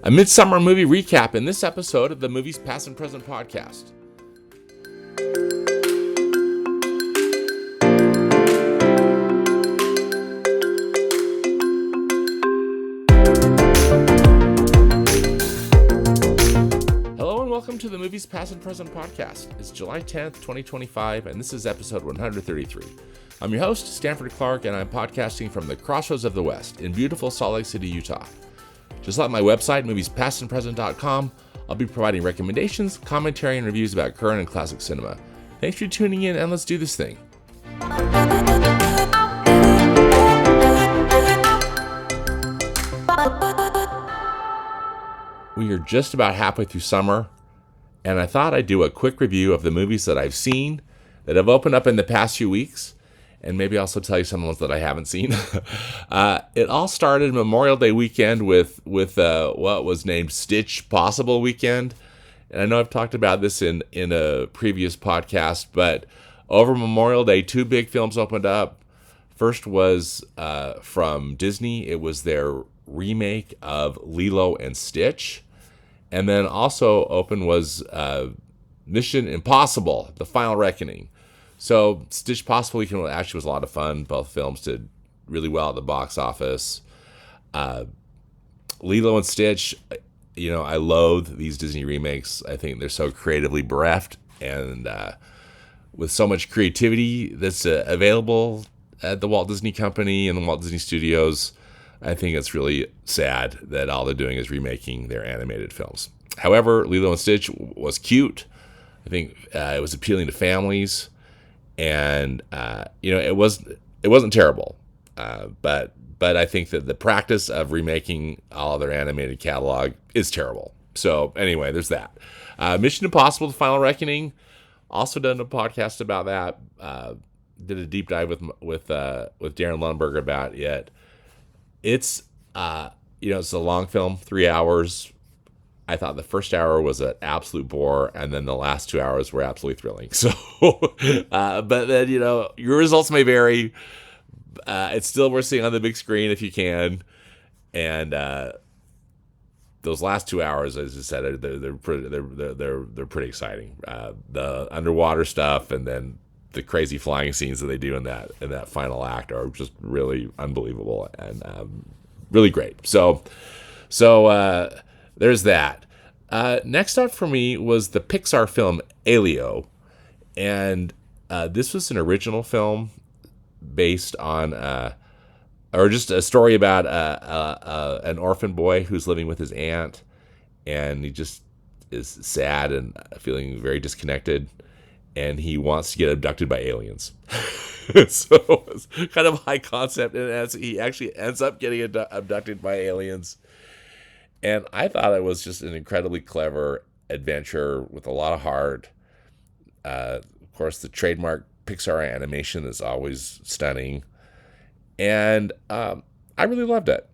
a midsummer movie recap in this episode of the Movies Past and Present podcast. Hello and welcome to the Movies Past and Present podcast. It's July 10th, 2025, and this is episode 133. I'm your host, Stanford Clark, and I'm podcasting from the Crossroads of the West in beautiful Salt Lake City, Utah. Just like my website, moviespastandpresent.com, I'll be providing recommendations, commentary, and reviews about current and classic cinema. Thanks for tuning in, and let's do this thing. We are just about halfway through summer, and I thought I'd do a quick review of the movies that I've seen that have opened up in the past few weeks, and maybe also tell you some ones that I haven't seen. It all started Memorial Day weekend with what was named Stitch Possible Weekend. And I know I've talked about this in a previous podcast, but over Memorial Day, two big films opened up. First was from Disney. It was their remake of Lilo and Stitch. And then also open was Mission Impossible, The Final Reckoning. So Stitch Possible Weekend actually was a lot of fun. Both films did really well at the box office. Lilo and Stitch, I loathe these Disney remakes. I think they're so creatively bereft, and with so much creativity that's available at the Walt Disney Company and the Walt Disney Studios, I think it's really sad that all they're doing is remaking their animated films. However, Lilo and Stitch was cute. I think it was appealing to families. And it wasn't terrible, but I think that the practice of remaking all of their animated catalog is terrible. So anyway, there's that. Mission Impossible: The Final Reckoning. Also done a podcast about that. Did a deep dive with Darren Lundberg about it. It's it's a long film, 3 hours. I thought the first hour was an absolute bore, and then the last 2 hours were absolutely thrilling. So, but then, your results may vary. It's still worth seeing on the big screen if you can. And those last 2 hours, as I said, they're pretty exciting. The underwater stuff, and then the crazy flying scenes that they do in that final act are just really unbelievable and really great. So. There's that. Next up for me was the Pixar film Elio. And this was an original film based on, or just a story about an orphan boy who's living with his aunt. And he just is sad and feeling very disconnected. And he wants to get abducted by aliens. So it's kind of high concept. And he actually ends up getting abducted by aliens. And I thought it was just an incredibly clever adventure with a lot of heart. Of course, the trademark Pixar animation is always stunning. And I really loved it.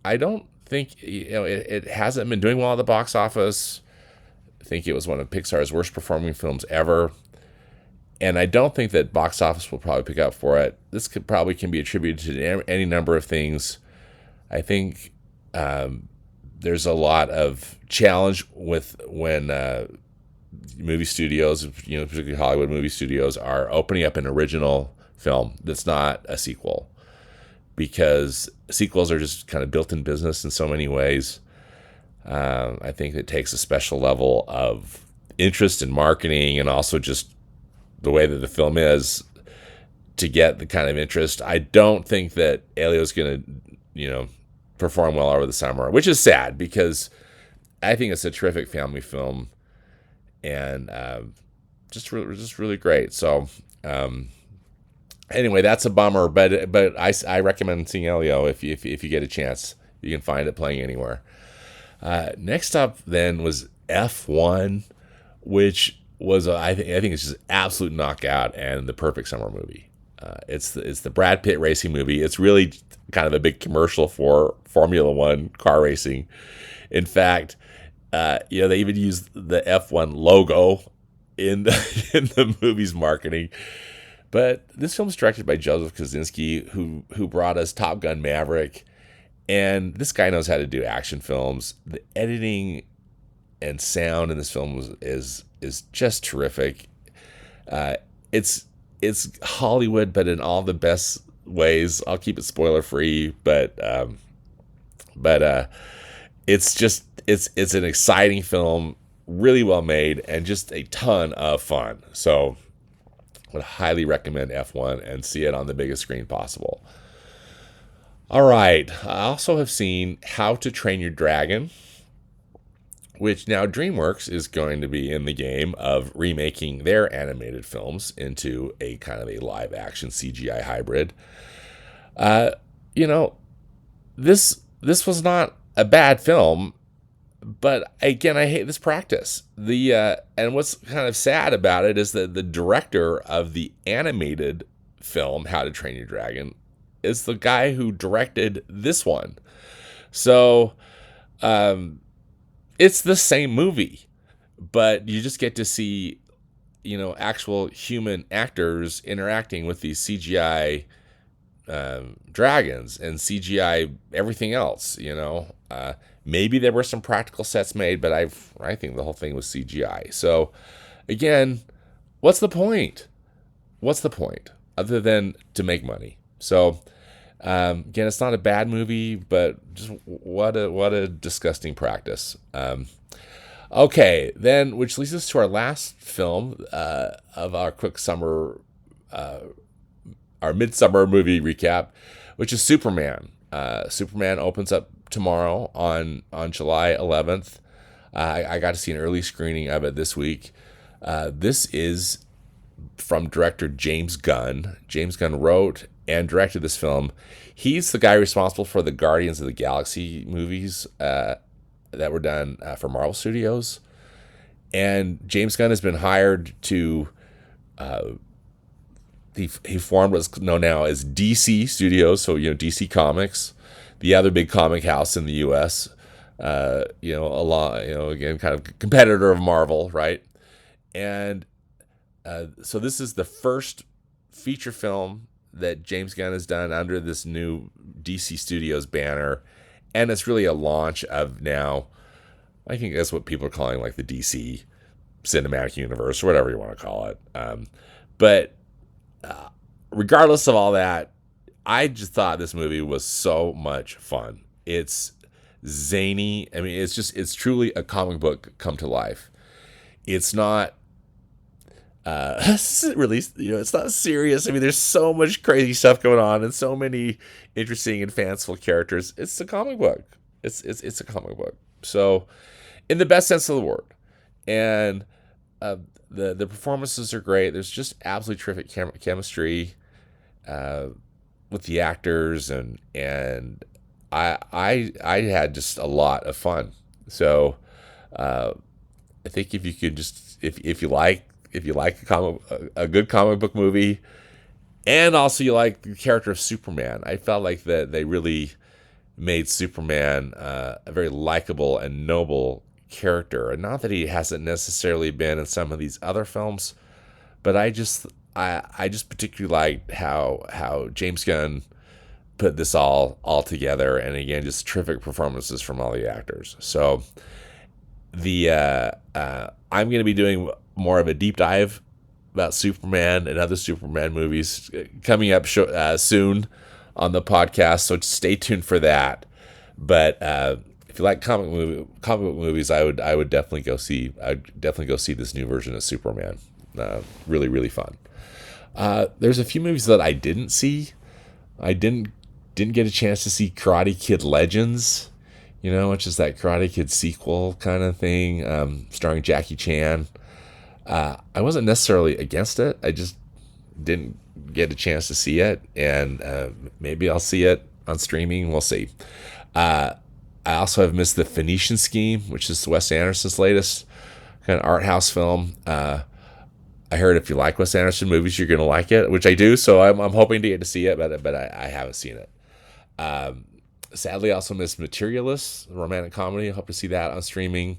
I don't think, it hasn't been doing well at the box office. I think it was one of Pixar's worst performing films ever. And I don't think that box office will probably pick up for it. This can be attributed to any number of things. I think there's a lot of challenge with when movie studios, particularly Hollywood movie studios, are opening up an original film that's not a sequel, because sequels are just kind of built-in business in so many ways. I think it takes a special level of interest in marketing and also just the way that the film is to get the kind of interest. I don't think that Elio's going to, perform well over the summer, which is sad because I think it's a terrific family film and just really great. So anyway, that's a bummer, but I recommend seeing Elio if you get a chance. You can find it playing anywhere. Next up then was F1, which was I think it's just absolute knockout and the perfect summer movie. It's the Brad Pitt racing movie. It's really kind of a big commercial for Formula One car racing. In fact, they even used the F1 logo in the movie's marketing. But this film is directed by Joseph Kosinski, who brought us Top Gun Maverick And this guy knows how to do action films. The editing and sound in this film is just terrific. Uh, it's Hollywood, but in all the best ways. I'll keep it spoiler free, but it's an exciting film, really well made, and just a ton of fun. So I would highly recommend F1 and see it on the biggest screen possible. All right. I also have seen How to Train Your Dragon, which now DreamWorks is going to be in the game of remaking their animated films into a kind of a live action CGI hybrid. Uh, you know, this was not a bad film, but again, I hate this practice. And what's kind of sad about it is that the director of the animated film How to Train Your Dragon is the guy who directed this one. So, it's the same movie, but you just get to see, actual human actors interacting with these CGI dragons and CGI everything else. Maybe there were some practical sets made, but I think the whole thing was CGI. So, again, what's the point? What's the point other than to make money? So, again, it's not a bad movie, but just what a disgusting practice. Okay, then, which leads us to our last film of our quick summer, our midsummer movie recap, which is Superman. Superman opens up tomorrow on July 11th. I got to see an early screening of it this week. This is from director James Gunn. James Gunn wrote and directed this film. He's the guy responsible for the Guardians of the Galaxy movies that were done for Marvel Studios. And James Gunn has been hired to, he formed what's known now as DC Studios, so, DC Comics, the other big comic house in the U.S., again, kind of competitor of Marvel, right? And so this is the first feature film that James Gunn has done under this new DC Studios banner, and it's really a launch of now, I think that's what people are calling like the DC cinematic universe or whatever you want to call it. But regardless of all that, I just thought this movie was so much fun. It's zany. I mean, it's truly a comic book come to life. It's not really, it's not serious. I mean, there's so much crazy stuff going on and so many interesting and fanciful characters. It's a comic book. It's a comic book. So, in the best sense of the word, and the performances are great. There's just absolutely terrific chemistry with the actors, and I had just a lot of fun. So, I think if you could just if you like a good comic book movie, and also you like the character of Superman, I felt like that they really made Superman a very likable and noble character. And not that he hasn't necessarily been in some of these other films, but I just particularly liked how James Gunn put this all together, and again, just terrific performances from all the actors. So I'm going to be doing more of a deep dive about Superman and other Superman movies coming up soon on the podcast, so stay tuned for that. But if you like comic book movies, I would definitely go see this new version of Superman. Really, really fun. There's a few movies that I didn't see. I didn't get a chance to see Karate Kid Legends, which is that Karate Kid sequel kind of thing, starring Jackie Chan. I wasn't necessarily against it. I just didn't get a chance to see it, and maybe I'll see it on streaming. We'll see. I also have missed The Phoenician Scheme, which is Wes Anderson's latest kind of art house film. I heard if you like Wes Anderson movies, you're going to like it, which I do. So I'm hoping to get to see it, but I haven't seen it. Sadly, I also missed Materialists, a romantic comedy. I hope to see that on streaming.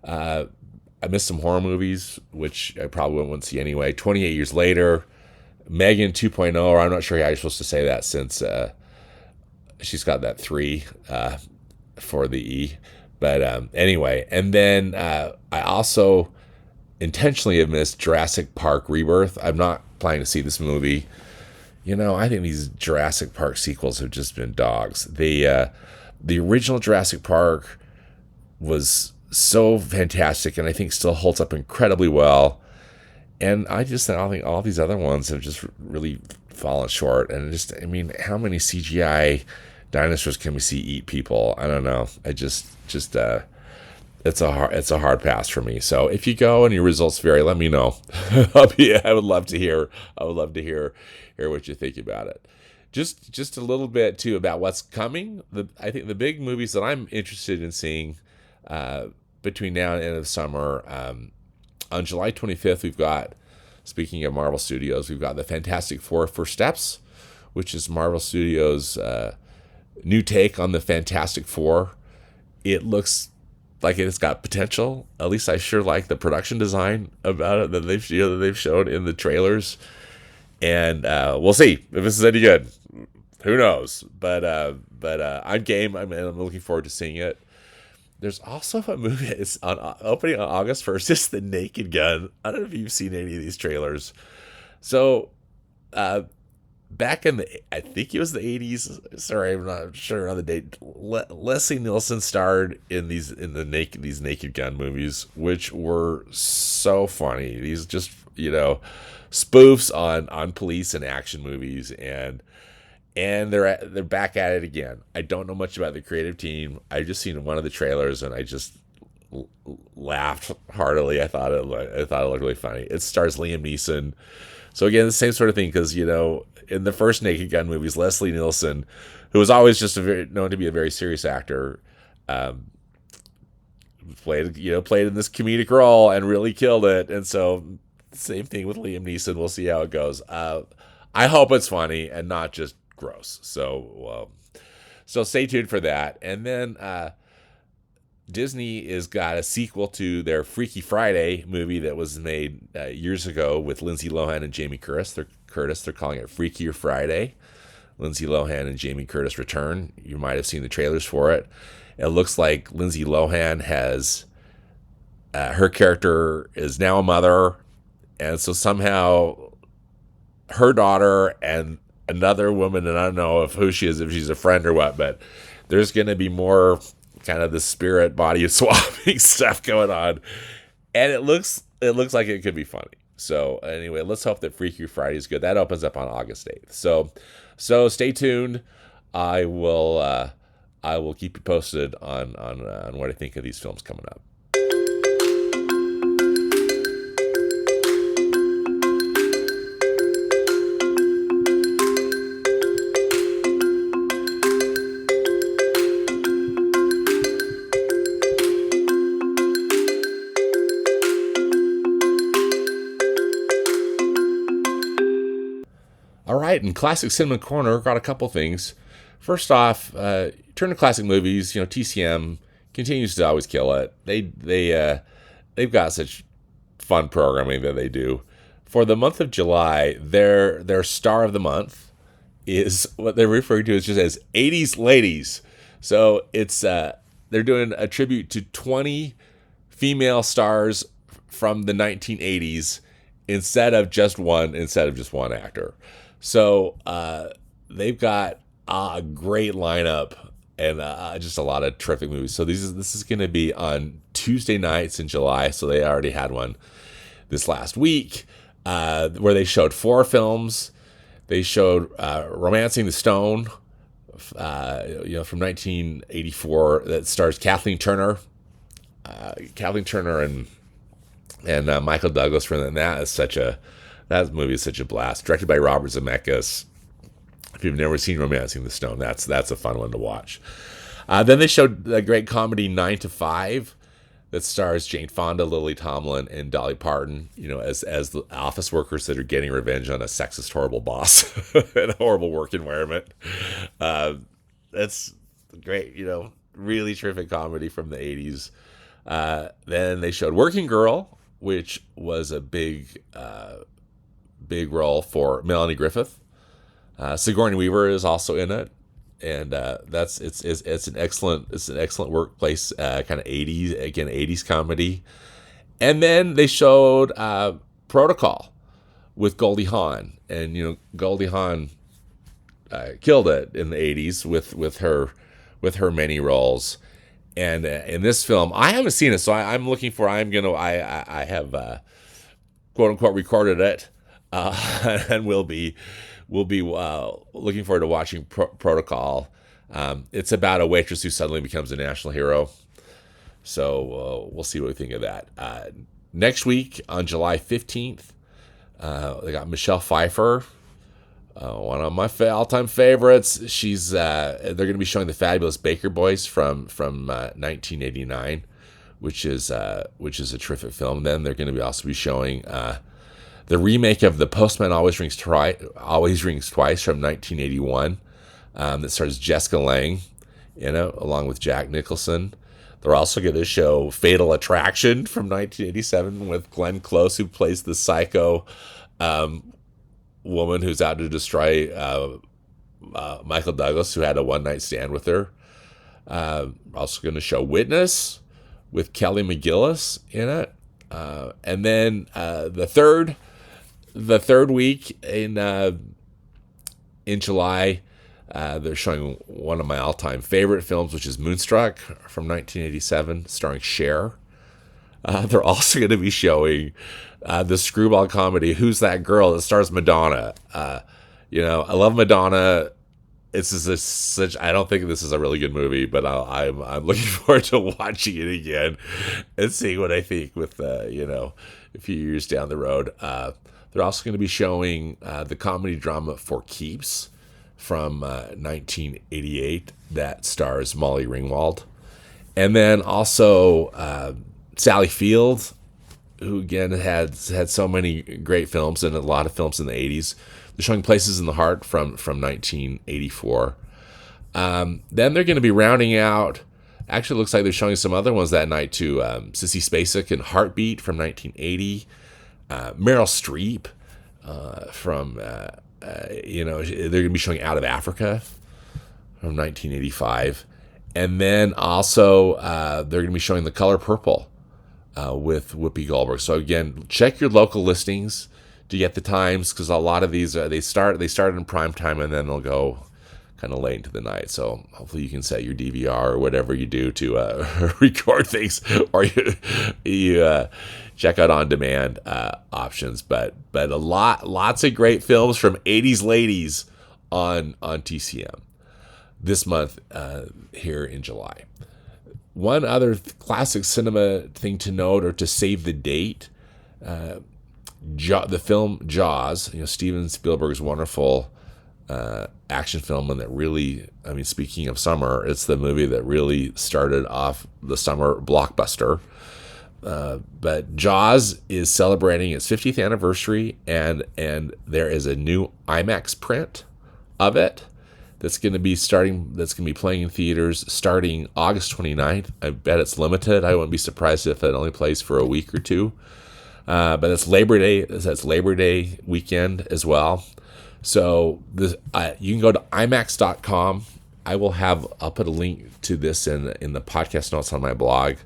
I missed some horror movies, which I probably wouldn't see anyway. 28 Years Later, Megan 2.0, or I'm not sure how you're supposed to say that since She's got that 3 for the E. But anyway, and then I also intentionally have missed Jurassic Park Rebirth. I'm not planning to see this movie. I think these Jurassic Park sequels have just been dogs. The original Jurassic Park was so fantastic, and I think still holds up incredibly well. And I don't think all these other ones have just really fallen short. And how many CGI dinosaurs can we see eat people? I don't know. It's a hard pass for me. So if you go and your results vary, let me know. I would love to hear. Hear what you think about it. Just a little bit too about what's coming. I think the big movies that I'm interested in seeing between now and the end of the summer. On July 25th, we've got, speaking of Marvel Studios, we've got the Fantastic Four First Steps, which is Marvel Studios' new take on the Fantastic Four. It looks like it's got potential. At least I sure like the production design about it that they've shown in the trailers. And we'll see if this is any good. Who knows? But I'm game. I'm looking forward to seeing it. There's also a movie. It's opening on August 1st. It's The Naked Gun. I don't know if you've seen any of these trailers. So, back in I think it was the 80s. Sorry, I'm not sure on the date. Leslie Nielsen starred in these Naked Gun movies, which were so funny. These just spoofs on police and action movies, and they're back at it again. I don't know much about the creative team. I just seen one of the trailers and I just laughed heartily. I thought it looked really funny. It stars Liam Neeson. So again, the same sort of thing, because in the first Naked Gun movies, Leslie Nielsen, who was always just known to be a very serious actor, played in this comedic role and really killed it. And so same thing with Liam Neeson. We'll see how it goes. I hope it's funny and not just gross. So stay tuned for that. And then Disney has got a sequel to their Freaky Friday movie that was made years ago with Lindsay Lohan and Jamie Curtis. They're calling it Freakier Friday. Lindsay Lohan and Jamie Curtis return. You might have seen the trailers for it. It looks like Lindsay Lohan has her character is now a mother, and so somehow her daughter and another woman, and I don't know who she is, if she's a friend or what, but there's going to be more kind of the spirit body swapping stuff going on, and it looks like it could be funny. So anyway, let's hope that Freaky Friday is good. That opens up on August 8th. So stay tuned. I will keep you posted on what I think of these films coming up. All right, in Classic Cinema Corner, got a couple things. First off, Turner Classic Movies, TCM continues to always kill it. They've got such fun programming that they do. For the month of July, their star of the month is what they're referring to as just as 80s ladies. So it's they're doing a tribute to 20 female stars from the 1980s instead of just one actor. So they've got a great lineup and just a lot of terrific movies. So this is going to be on Tuesday nights in July. So they already had one this last week where they showed 4 films. They showed Romancing the Stone, from 1984, that stars Kathleen Turner. And Michael Douglas, and that movie is such a blast. Directed by Robert Zemeckis. If you've never seen Romancing the Stone, that's a fun one to watch. Then they showed the great comedy 9 to 5 that stars Jane Fonda, Lily Tomlin, and Dolly Parton. As the office workers that are getting revenge on a sexist, horrible boss and a horrible work environment. That's great. Really terrific comedy from the 80s. Then they showed Working Girl, which was a big role for Melanie Griffith. Sigourney Weaver is also in it. and it's an excellent workplace kind of 80s comedy. And then they showed Protocol with Goldie Hawn, and Goldie Hawn killed it in the 80s with her many roles. And in this film, I haven't seen it, so I'm looking for. I have quote unquote recorded it, and we'll be looking forward to watching Protocol. It's about a waitress who suddenly becomes a national hero. So we'll see what we think of that. Next week on July 15th, they got Michelle Pfeiffer, one of my all-time favorites. She's they're going to be showing The Fabulous Baker Boys from 1989, which is a terrific film. Then they're going to also be showing the remake of The Postman Always Rings Twice from 1981, that stars Jessica Lange, along with Jack Nicholson. They're also going to show Fatal Attraction from 1987 with Glenn Close, who plays the psycho woman who's out to destroy Michael Douglas, who had a one-night stand with her. Also going to show Witness with Kelly McGillis in it. And then the third week in July, they're showing one of my all-time favorite films, which is Moonstruck from 1987, starring Cher. They're also going to be showing the screwball comedy Who's That Girl, that stars Madonna. I love Madonna. I don't think this is a really good movie, but I'm looking forward to watching it again and seeing what I think with a few years down the road. They're also going to be showing the comedy drama For Keeps from 1988 that stars Molly Ringwald. And then also Sally Field, who again had so many great films and a lot of films in the 80s. They're showing Places in the Heart from 1984. Then they're going to be rounding out, actually looks like they're showing some other ones that night too. Sissy Spacek and Heartbeat from 1980. Meryl Streep from they're going to be showing Out of Africa from 1985. And then also they're going to be showing The Color Purple with Whoopi Goldberg. So again, check your local listings to get the times, because a lot of these they start in prime time and then they'll go kind of late into the night. So hopefully you can set your DVR or whatever you do to record things, or you check out on demand options. But lots of great films from 80s ladies on TCM this month here in July. One other classic cinema thing to note, or to save the date, the film Jaws, Steven Spielberg's wonderful action film, and that really, speaking of summer, it's the movie that really started off the summer blockbuster. But Jaws is celebrating its 50th anniversary, and there is a new IMAX print of it that's going to be playing in theaters starting August 29th. I bet it's limited. I wouldn't be surprised if it only plays for a week or two. But it's Labor Day. That's Labor Day weekend as well. So you can go to IMAX.com. I'll put a link to this in the podcast notes on my blog.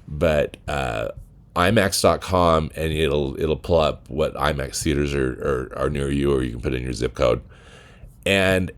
But IMAX.com, and it'll pull up what IMAX theaters are near you, or you can put in your zip code. And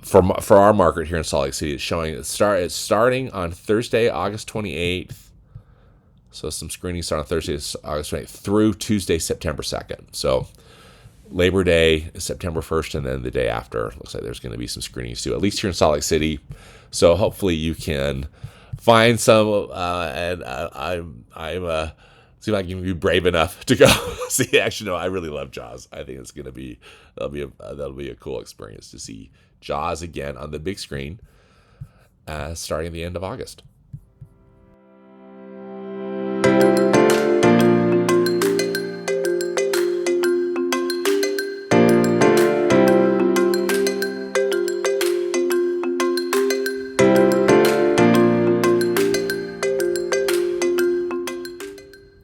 for our market here in Salt Lake City, it's starting on Thursday, August 28th. So some screenings start on Thursday, August 28th through Tuesday, September 2nd. So Labor Day is September 1st, and then the day after, looks like there's going to be some screenings too, at least here in Salt Lake City. So hopefully you can find some, and I'm see if I can be brave enough to go see. Actually, no, I really love Jaws. I think it's going to be that'll be a cool experience to see Jaws again on the big screen, starting at the end of August.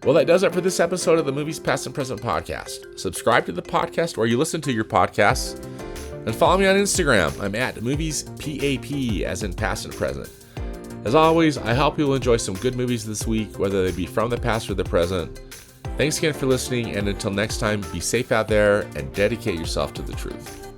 Well, that does it for this episode of the Movies Past and Present podcast. Subscribe to the podcast where you listen to your podcasts, And follow me on Instagram. I'm at moviespap, as in past and present. As always, I hope you'll enjoy some good movies this week, whether they be from the past or the present. Thanks again for listening, and until next time, be safe out there and dedicate yourself to the truth.